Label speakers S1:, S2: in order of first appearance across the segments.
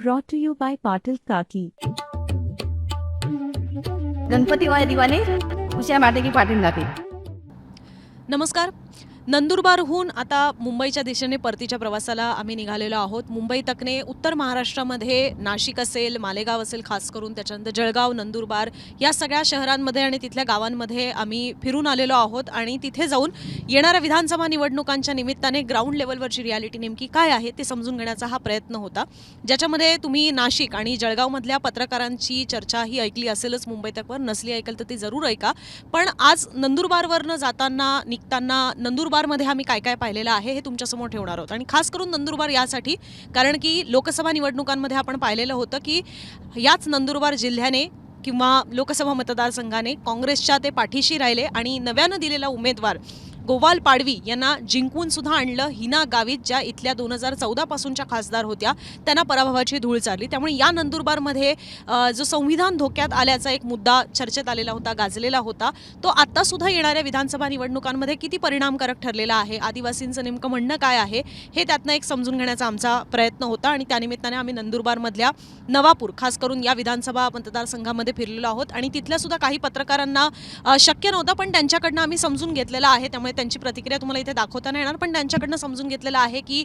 S1: brought to you by Patil Kaki.
S2: Ganpati वाय दिवाने उषा माटे की पाटील लागे.
S3: नमस्कार. नंदुरबारहून आता मुंबईच्या दिशेने परतीच्या प्रवासाला आम्ही निघालेलो आहोत. मुंबई तकने उत्तर महाराष्ट्रामध्ये नाशिक असेल, मालेगाव असेल, खास करून त्याच्यानंतर जळगाव, नंदुरबार या सगळ्या शहरांमध्ये आणि तिथल्या गावांमध्ये आम्ही फिरून आलेलो आहोत आणि तिथे जाऊन येणाऱ्या विधानसभा निवडणुकांच्या निमित्ताने ग्राउंड लेवलवरची रियालिटी नेमकी काय आहे ते समजून घेण्याचा हा प्रयत्न होता, ज्याच्यामध्ये तुम्ही नाशिक आणि जळगावमधल्या पत्रकारांची चर्चा ही ऐकली असेलच. मुंबई तकवर नसली ऐकल तर ती जरूर ऐका. पण आज नंदुरबारवरनं जाताना निघताना नंदुरबारमध्ये आम्ही काय काय पाहिलेलं आहे हे तुमच्यासमोर ठेवणार आहोत. आणि खास करून नंदुरबार यासाठी कारण की लोकसभा निवडणुकांमध्ये आपण पाहिलेलं होतं की याच नंदुरबार जिल्ह्याने किंवा लोकसभा मतदारसंघाने काँग्रेसच्या ते पाठीशी राहिले आणि नव्यानं दिलेला उमेदवार गोवाल पाडवी यांना जिंकून सुद्धा आणलं. हिना गावित ज्या इथल्या 2014 पासूनच्या खासदार होत्या त्यांना पराभवाची धूळ चालली. त्यामुळे या नंदुरबारमध्ये जो संविधान धोक्यात आल्याचा एक मुद्दा चर्चेत आलेला होता, गाजलेला होता, तो आता सुद्धा येणाऱ्या विधानसभा निवडणुकांमध्ये किती परिणामकारक ठरलेला आहे, आदिवासींचं नेमकं म्हणणं काय आहे हे त्यातनं एक समजून घेण्याचा आमचा प्रयत्न होता. आणि त्यानिमित्ताने आम्ही नंदुरबारमधल्या नवापूर खास करून या विधानसभा मतदारसंघामध्ये फिरलेलो आहोत. आणि तिथल्या सुद्धा काही पत्रकारांना शक्य नव्हतं, पण त्यांच्याकडनं आम्ही समजून घेतलेलं आहे. त्यामुळे त्यांची प्रतिक्रिया तुम्हाला इथे दाखवता नाही येणार, पण त्यांच्याकडनं समजून घेतलेलं आहे की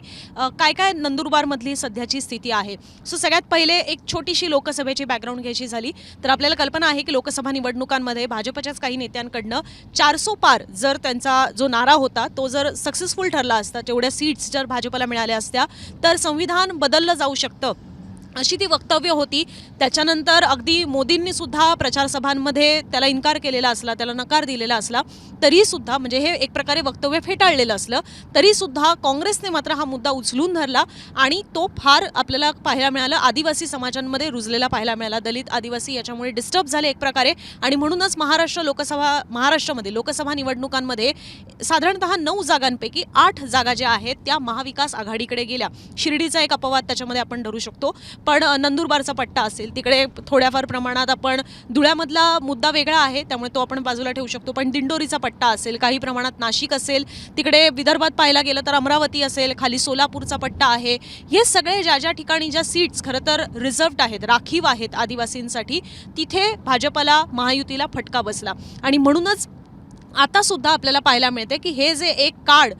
S3: काय काय नंदुरबारमधली सध्याची स्थिती आहे. सो सगळ्यात पहिले एक छोटीशी लोकसभेची बॅकग्राऊंड घ्यायची झाली तर आपल्याला कल्पना आहे की लोकसभा निवडणुकांमध्ये भाजपच्याच काही नेत्यांकडनं 400 पार जर त्यांचा जो नारा होता तो जर सक्सेसफुल ठरला असता, तेवढ्या सीट्स जर भाजपला मिळाल्या असत्या तर संविधान बदललं जाऊ शकतं अशी ती वक्तव्य होती. त्याच्यानंतर अगदी मोदींनी सुद्धा प्रचारसभांमध्ये त्याला इन्कार केलेला असला, त्याला नकार दिलेला असला तरीसुद्धा म्हणजे हे एक प्रकारे वक्तव्य फेटाळलेलं असलं तरीसुद्धा काँग्रेसने मात्र हा मुद्दा उचलून धरला आणि तो फार आपल्याला पाहायला मिळाला. आदिवासी समाजांमध्ये रुजलेला पाहायला मिळाला. दलित आदिवासी याच्यामुळे डिस्टर्ब झाले एक प्रकारे. आणि म्हणूनच महाराष्ट्रामध्ये लोकसभा निवडणुकांमध्ये साधारणतः 9 जागांपैकी 8 जागा ज्या आहेत त्या महाविकास आघाडीकडे गेल्या. शिर्डीचा एक अपवाद त्याच्यामध्ये आपण धरू शकतो, पण नंदुरबारचा पट्टा असेल तिकडे थोड्याफार प्रमाणात आपण धुळ्यामधला मुद्दा वेगळा आहे त्यामुळे तो आपण बाजूला ठेवू शकतो, पण दिंडोरीचा पट्टा असेल, काही प्रमाणात नाशिक असेल, तिकडे विदर्भात पाहायला गेलं तर अमरावती असेल, खाली सोलापूरचा पट्टा आहे. हे सगळे ज्या ज्या ठिकाणी ज्या सीट्स खरं तर रिझर्व्ड आहेत, राखीव आहेत आदिवासींसाठी, तिथे भाजपला महायुतीला फटका बसला. आणि म्हणूनच आता सुद्धा आपल्याला पाहायला मिळते की हे जे एक कार्ड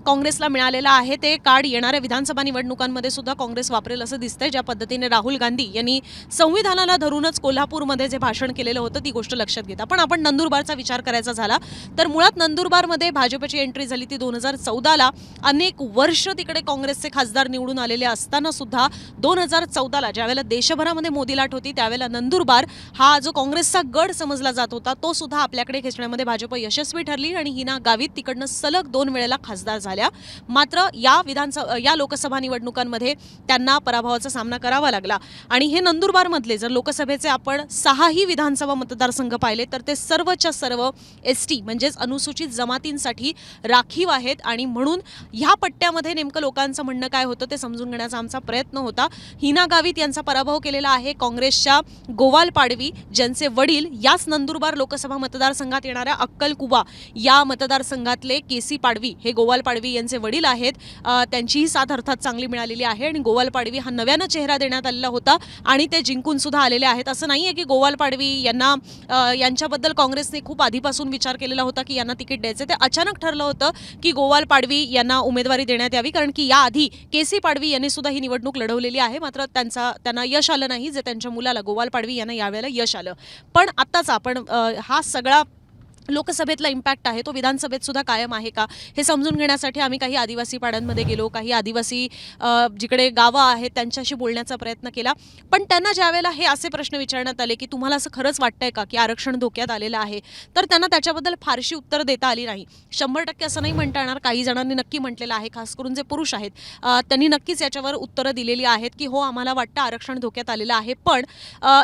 S3: काँग्रेसला मिळालेलं आहे ते कार्ड येणाऱ्या विधानसभा निवडणुकांमध्ये सुद्धा काँग्रेस वापरेल असं दिसतंय. ज्या पद्धतीने राहुल गांधी यांनी संविधानाला धरूनच कोल्हापूरमध्ये जे भाषण केलेलं होतं ती गोष्ट लक्षात घेता. पण आपण नंदुरबारचा विचार करायचा झाला तर मुळात नंदुरबारमध्ये भाजपची एंट्री झाली ती 2014ला. अनेक वर्ष तिकडे काँग्रेसचे खासदार निवडून आलेले असताना सुद्धा 2014ला ज्यावेळेला देशभरामध्ये मोदी लाट होती त्यावेळेला नंदुरबार हा जो काँग्रेसचा गड समजला जात होता तो सुद्धा आपल्याकडे खेचण्यामध्ये भाजप यशस्वी ठरली आणि हिना गावित तिकडनं सलग 2 वेळेला खासदार झाल्या. मात्र या लोकसभा निवडणुकांमध्ये त्यांना पराभवाचा सामना करावा लागला. आणि हे नंदुरबारमधले जर लोकसभेचे आपण 6ही विधानसभा मतदारसंघ पाहिले तर ते सर्वच्या सर्व ST म्हणजेच अनुसूचित जमातींसाठी राखीव आहेत. आणि म्हणून ह्या पट्ट्यामध्ये नेमकं लोकांचं म्हणणं काय होतं ते समजून घेण्याचा आमचा प्रयत्न होता. हिना गावित यांचा पराभव केलेला आहे काँग्रेसच्या गोवाल पाडवी ज्यांचे वडील याच नंदुरबार लोकसभा मतदारसंघात येणाऱ्या अक्कलकुवा या मतदारसंघातले KC पाडवी हे गोवाल पाडवी यांचे वडील आहेत. त्यांचीही साथ अर्थात चांगली मिळालेली आहे आणि गोवाल पाडवी हा नव्यानं चेहरा देण्यात आलेला होता आणि ते जिंकून सुद्धा आलेले आहेत. असं नाही आहे की गोवाल पाडवी यांच्याबद्दल काँग्रेसने खूप आधीपासून विचार केलेला होता की यांना तिकीट द्यायचं. ते अचानक ठरलं होतं की गोवाल पाडवी यांना उमेदवारी देण्यात यावी कारण की याआधी KC पाडवी यांनी सुद्धा ही निवडणूक लढवलेली आहे. मात्र त्यांना यश आलं नाही जे त्यांच्या मुलाला गोवाल पाडवी यांना यावेळेला यश आलं. पण आत्ताच आपण हा सगळा लोकसभेतला इम्पॅक्ट आहे तो विधानसभेत सुद्धा कायम आहे का हे समजून घेण्यासाठी आम्ही काही आदिवासी पाड्यांमध्ये गेलो, काही आदिवासी जिकडे गावं आहेत त्यांच्याशी बोलण्याचा प्रयत्न केला. पण त्यांना ज्यावेळेला हे असे प्रश्न विचारण्यात आले की तुम्हाला असं खरंच वाटतंय का की आरक्षण धोक्यात आलेलं आहे तर त्यांना त्याच्याबद्दल फारशी उत्तर देता आली नाही. 100% असं नाही म्हणता येणार, काही जणांनी नक्की म्हटलेलं आहे, खास करून जे पुरुष आहेत त्यांनी नक्कीच याच्यावर उत्तरं दिलेली आहेत की हो आम्हाला वाटतं आरक्षण धोक्यात आलेलं आहे. पण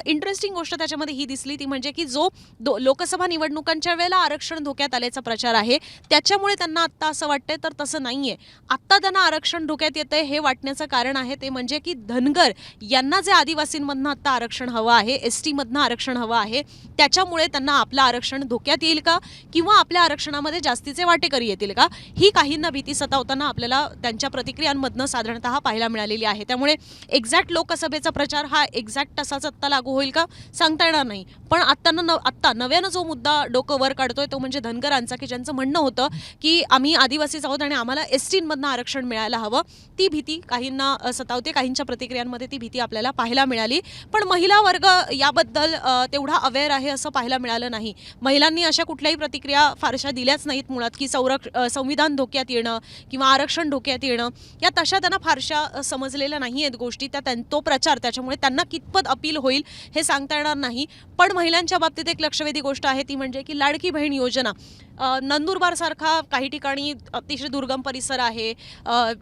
S3: इंटरेस्टिंग गोष्ट त्याच्यामध्ये ही दिसली ती म्हणजे की जो लोकसभा निवडणुकांच्या वेळेला वेळेला आरक्षण धोक्यात आल्याचा प्रचार आहे, त्याच्यामुळे त्यांना आत्ता असं वाटतंय, तर तसं नाहीये. आत्ता त्यांना आरक्षण धोक्यात येतंय हे वाटण्याचं कारण आहे ते म्हणजे की धनगर यांना जे आदिवासींमधनं आत्ता आरक्षण हवं आहे, ST मधनं आरक्षण हवं आहे, त्याच्यामुळे त्यांना आपलं आरक्षण धोक्यात येईल का किंवा आपल्या आरक्षणामध्ये जास्तीचे वाटेकरी येतील का, ही काहींना भीती सतावताना आपल्याला त्यांच्या प्रतिक्रियांमधनं साधारणतः पाहायला मिळालेली आहे. त्यामुळे एक्झॅक्ट लोकसभेचा प्रचार हा एक्झॅक्ट तसाच आत्ता लागू होईल का सांगता येणार नाही. पण आत्ता नव्यानं जो मुद्दा डोकं वर काढतोय तो म्हणजे धनगरांचा, की ज्यांचं म्हणणं होतं की आम्ही आदिवासीच आहोत आणि आम्हाला ST मधनं आरक्षण मिळायला हवं. ती भीती काहींना सतावते, काहींच्या प्रतिक्रियांमध्ये ती भीती आपल्याला पाहायला मिळाली. पण महिला वर्ग याबद्दल तेवढा अवेअर आहे असं पाहायला मिळालं नाही. महिलांनी अशा कुठल्याही प्रतिक्रिया फारशा दिल्याच नाहीत मुळात, की संविधान धोक्यात येणं किंवा आरक्षण धोक्यात येणं या तशा त्यांना फारशा समजलेल्या नाही आहेत गोष्टी. तो प्रचार त्याच्यामुळे त्यांना कितपत अपील होईल हे सांगता येणार नाही. पण महिलांच्या बाबतीत एक लक्षवेधी गोष्ट आहे ती म्हणजे की लाडकी बहीण योजना नंदुरबारसारखा काही ठिकाणी अतिशय दुर्गम परिसर आहे,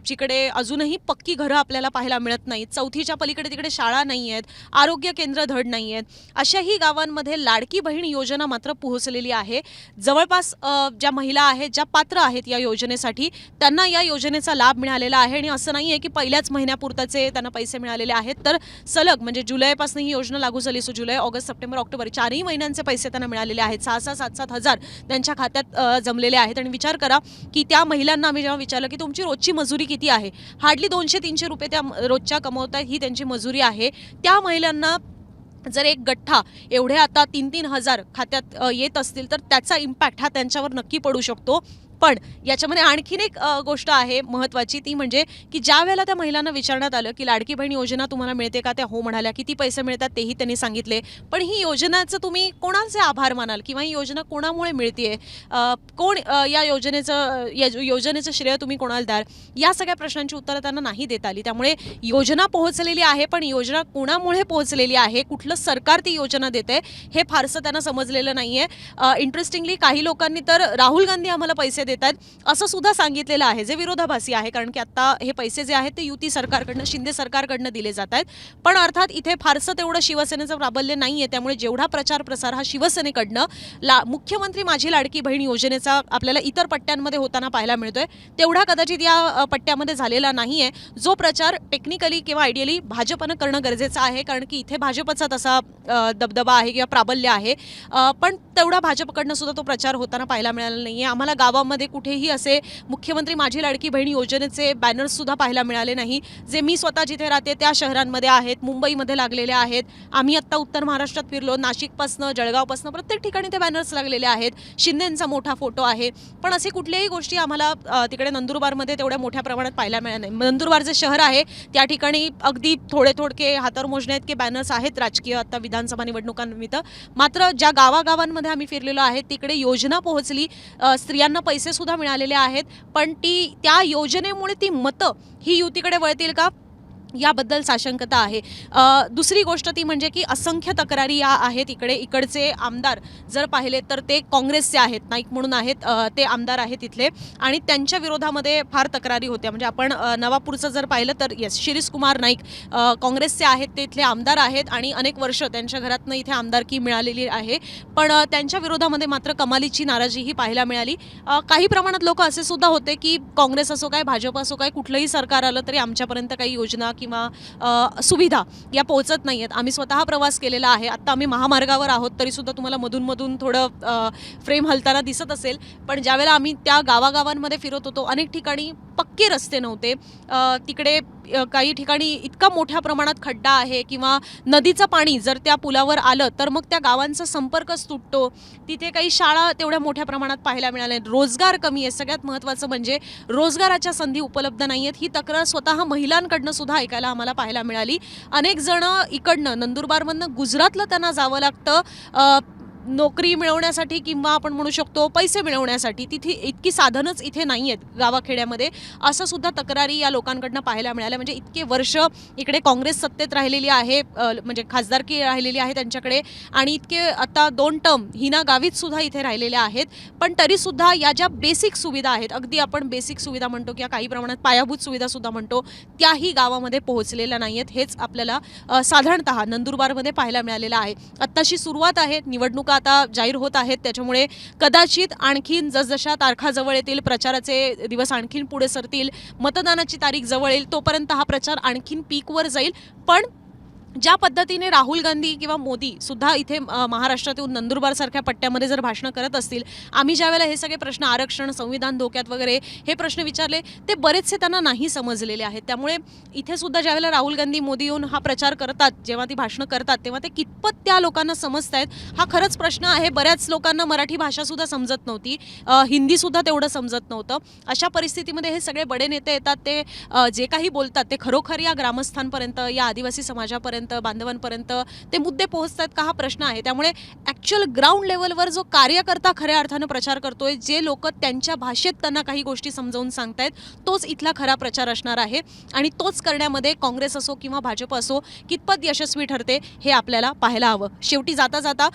S3: जिकडे अजूनही पक्की घरं आपल्याला पाहायला मिळत नाहीत, 4थीच्या पलीकडे तिकडे शाळा नाही आहेत, आरोग्य केंद्र धड नाही आहेत, अशाही गावांमध्ये लाडकी बहीण योजना मात्र पोहोचलेली आहे. जवळपास ज्या महिला आहेत, ज्या पात्र आहेत या योजनेसाठी, त्यांना या योजनेचा लाभ मिळालेला आहे. आणि असं नाही आहे की पहिल्याच महिन्यापुरताचे त्यांना पैसे मिळालेले आहेत, तर सलग म्हणजे जुलैपासून ही योजना लागू झाली. सो जुलै, ऑगस्ट, सप्टेंबर, ऑक्टोबर 4ही महिन्यांचे पैसे त्यांना मिळालेले आहेत. 6,000, 7,000, 7,000 त्यांच्या खात्यात जमलेले आहेत. आणि विचार करा की त्या महिलांना आम्ही जेव्हा विचारलं की तुमची रोजची मजुरी किती आहे, हार्डली 200-300 रुपये त्या रोजच्या कमवतात, ही त्यांची मजुरी आहे. त्या महिलांना जर एक गठ्ठा एवढे आता 3-3 हजार खात्यात येत असतील तर त्याचा इम्पॅक्ट हा त्यांच्यावर नक्की पडू शकतो. पण याच्यामध्ये आणखीन एक गोष्ट आहे महत्त्वाची, ती म्हणजे की ज्या वेळेला त्या महिलांना विचारण्यात आलं की लाडकी बहीण योजना तुम्हाला मिळते का, त्या हो म्हणाल्या. किती पैसे मिळतात तेही त्यांनी सांगितले. पण ही योजनेचं तुम्ही कोणाचे आभार मानाल किंवा ही योजना कोणामुळे मिळते, कोण या योजनेचं श्रेय तुम्ही कोणाला द्याल, या सगळ्या प्रश्नांची उत्तरं त्यांना नाही देता आली. त्यामुळे योजना पोहोचलेली आहे, पण योजना कोणामुळे पोहोचलेली आहे, कुठलं सरकार ती योजना देते हे फारसं त्यांना समजलेलं नाही आहे. इंटरेस्टिंगली काही लोकांनी तर राहुल गांधी आम्हाला पैसे देतात असं सुद्धा सांगितलेलं आहे, जे विरोधाभासी आहे. कारण की आता हे पैसे जे आहेत ते युती सरकारकडनं, शिंदे सरकारकडनं दिले जात आहेत. पण अर्थात इथे फारसं तेवढं शिवसेनेचं प्राबल्य नाही आहे. त्यामुळे जेवढा प्रचार प्रसार हा शिवसेनेकडनं मुख्यमंत्री माझी लाडकी बहीण योजनेचा आपल्याला इतर पट्ट्यांमध्ये होताना पाहायला मिळतोय, तेवढा कदाचित या पट्ट्यामध्ये झालेला नाही आहे. जो प्रचार टेक्निकली किंवा आयडियली भाजपनं करणं गरजेचं आहे, कारण की इथे भाजपचा तसा दबदबा आहे किंवा प्राबल्य आहे. पण तेवढा भाजपकडनं सुद्धा तो प्रचार होताना पाहायला मिळाला नाही आहे. आम्हाला गावामध्ये कुठेही असे मुख्यमंत्री माझी लाडकी बहीण योजनेचे बॅनर्स सुद्धा पाहायला मिळाले नाही. जे मी स्वतः जिथे राहते त्या शहरांमध्ये आहेत, मुंबईमध्ये लागलेले आहेत. आम्ही आत्ता उत्तर महाराष्ट्रात फिरलो, नाशिकपासनं, जळगावपासनं प्रत्येक ठिकाणी ते बॅनर्स लागलेले आहेत. शिंदेंचा मोठा फोटो आहे. पण असे कुठल्याही गोष्टी आम्हाला तिकडे नंदुरबारमध्ये तेवढ्या मोठ्या प्रमाणात पाहायला मिळाल्या नाही. नंदुरबार जे शहर आहे त्या ठिकाणी अगदी थोडके हातावर मोजण्याइतके बॅनर्स आहेत राजकीय आता विधानसभा निवडणुकांनिमित्त. मात्र ज्या गावागावांमध्ये आम्ही फिरलेलो आहे तिकडे योजना पोहोचली, स्त्रियांना पैसे सुद्धा मिळालेले आहेत. पण त्या योजनेमुळे ती मतं ही युतीकडे वळतील का याबद्दल साशंकता आहे. दुसरी गोष्ट ती म्हणजे की असंख्य तक्रारी या आहेत इकडचे आमदार जर पाहिले तर ते काँग्रेसचे आहेत, नाईक म्हणून आहेत, ते आमदार आहेत इथले, आणि त्यांच्या विरोधामध्ये फार तक्रारी होत्या. म्हणजे आपण नवापूरचं जर पाहिलं तर शिरीष कुमार नाईक काँग्रेसचे आहेत, ते इथले आमदार आहेत आणि अनेक वर्ष त्यांच्या घरातनं इथे आमदारकी मिळालेली आहे. पण त्यांच्या विरोधामध्ये मात्र कमालीची नाराजी ही पाहायला मिळाली. काही प्रमाणात लोक असे सुद्धा होते की काँग्रेस असो काय, भाजप असो काय, कुठलंही सरकार आलं तरी आमच्यापर्यंत काही योजना किंवा सुविधा या पोहोचत नाही आहेत. आम्ही स्वतः प्रवास केलेला आहे. आत्ता आम्ही महामार्गावर आहोत तरीसुद्धा तुम्हाला मधून थोडं फ्रेम हलताना दिसत असेल. पण ज्यावेळेला आम्ही त्या गावागावांमध्ये फिरत होतो अनेक ठिकाणी पक्के रस्ते नव्हते. तिकडे काही ठिकाणी इतका मोठ्या प्रमाणात खड्डा आहे किंवा नदीचं पाणी जर त्या पुलावर आलं तर मग त्या गावांचा संपर्कच तुटतो. तिथे काही शाळा तेवढ्या मोठ्या प्रमाणात पाहायला मिळाल्या. रोजगार कमी आहे. सगळ्यात महत्त्वाचं म्हणजे रोजगाराच्या संधी उपलब्ध नाही आहेत. ही तक्रार स्वतः महिलांकडनं सुद्धा ऐकायला आम्हाला पाहायला मिळाली. अनेक जण इकडनं नंदुरबारमधनं गुजरातला त्यांना जावं लागतं नोकरी मिळवण्यासाठी किंवा आपण म्हणू शकतो पैसे मिळवण्यासाठी. तिथे इतकी साधनच इथे नाही आहेत गावाखेड्यामध्ये, असं सुद्धा तक्रारी या लोकांकडनं पाहायला मिळाल्या. म्हणजे इतके वर्ष इकडे काँग्रेस सत्तेत राहिलेली आहे, म्हणजे खासदारकी राहिलेली आहे त्यांच्याकडे, आणि इतके आता 2 टर्म हिना गावीत सुद्धा इथे राहिलेल्या आहेत. पण तरीसुद्धा या ज्या बेसिक सुविधा आहेत, अगदी आपण बेसिक सुविधा म्हणतो किंवा काही प्रमाणात पायाभूत सुविधासुद्धा म्हणतो, त्याही गावामध्ये पोहोचलेल्या नाही आहेत. हेच आपल्याला साधारणतः नंदुरबारमध्ये पाहायला मिळालेलं आहे. आत्ताशी सुरुवात आहे, निवडणुका आता जाहीर होत आहेत, त्याच्यामुळे कदाचित आणखीन जसजशा तारखा जवळ येतील, प्रचाराचे दिवस आणखीन पुढे सरतील, मतदानाची तारीख जवळ येईल, तोपर्यंत हा प्रचार आणखीन पीकवर जाईल. पण ज्या पद्धतीने राहुल गांधी किंवा मोदी सुद्धा इथे महाराष्ट्रात येऊन नंदुरबारसारख्या पट्ट्यामध्ये जर भाषणं करत असतील, आम्ही ज्यावेळेला हे सगळे प्रश्न आरक्षण, संविधान धोक्यात वगैरे हे प्रश्न विचारले, ते बरेचसे त्यांना नाही समजलेले आहेत. त्यामुळे इथे सुद्धा ज्यावेळेला राहुल गांधी, मोदी येऊन हा प्रचार करतात, जेव्हा ती भाषणं करतात, तेव्हा ते कितपत त्या लोकांना समजतायत हा खरंच प्रश्न आहे. बऱ्याच लोकांना मराठी भाषासुद्धा समजत नव्हती, हिंदीसुद्धा तेवढं समजत नव्हतं. अशा परिस्थितीमध्ये हे सगळे बडे नेते येतात, ते जे काही बोलतात ते खरोखर या ग्रामस्थांपर्यंत, या आदिवासी समाजापर्यंत, बांधवांपर्यंत ते मुद्दे पोहोचतात का, हा प्रश्न आहे. त्यामुळे ॲक्च्युअल ग्राउंड लेवलवर जो कार्यकर्ता खऱ्या अर्थानं प्रचार करतोय, जे लोक त्यांच्या भाषेत त्यांना काही गोष्टी समजावून सांगतायत, तोच इथला खरा प्रचार असणार आहे. आणि तोच करण्यामध्ये काँग्रेस असो किंवा भाजप असो कितपत यशस्वी ठरते हे आपल्याला पाहायला हवं. शेवटी जाता जाता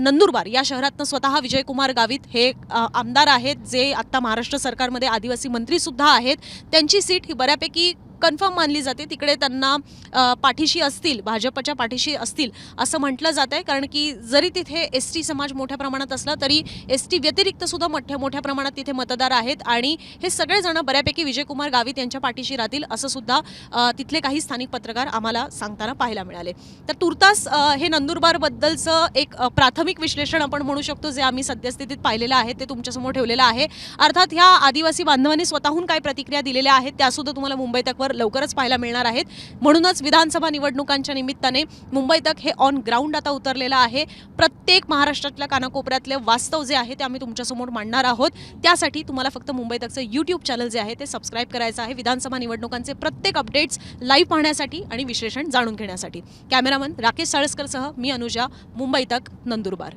S3: नंदुरबार या शहरातनं स्वतः विजयकुमार गावित हे आमदार आहेत, जे आत्ता महाराष्ट्र सरकारमध्ये आदिवासी मंत्रीसुद्धा आहेत. त्यांची सीट ही बऱ्यापैकी कन्फर्म मानली जाते. तिकडे त्यांना पाठीशी असतील, भाजपच्या पाठीशी असतील असं म्हटलं जात आहे. कारण की जरी तिथे एस-टी समाज मोठ्या प्रमाणात असला तरी एस-टी व्यतिरिक्त सुद्धा मोठ्या प्रमाणात तिथे मतदार आहेत आणि हे सगळेजण बऱ्यापैकी विजयकुमार गावित यांच्या पाठीशी राहतील असं सुद्धा तिथले काही स्थानिक पत्रकार आम्हाला सांगताना पाहायला मिळाले. तर तुर्तास हे नंदुरबारबद्दलचं एक प्राथमिक विश्लेषण आपण म्हणू शकतो, जे आम्ही सद्यस्थितीत पाहिलेलं आहे ते तुमच्यासमोर ठेवलेलं आहे. अर्थात ह्या आदिवासी बांधवांनी स्वतःहून काय प्रतिक्रिया दिलेल्या आहेत त्यासुद्धा तुम्हाला मुंबई तकवर लवकरच पाहायला मिळणार आहेत. म्हणूनच विधानसभा निवडणुकांच्या निमित्ताने मुंबई तक हे ऑन ग्राउंड आता उतरलेलं आहे. प्रत्येक महाराष्ट्रातल्या कानाकोपऱ्यातले वास्तव जे आहे ते आम्ही तुमच्यासमोर मांडणार आहोत. त्यासाठी तुम्हाला फक्त मुंबई तकचं यूट्यूब चॅनल जे आहे ते सबस्क्राईब करायचं आहे, विधानसभा निवडणुकांचे प्रत्येक अपडेट्स लाईव्ह पाहण्यासाठी आणि विश्लेषण जाणून घेण्यासाठी. कॅमेरामन राकेश साळसकरसह मी अनुजा, मुंबई तक, नंदुरबार.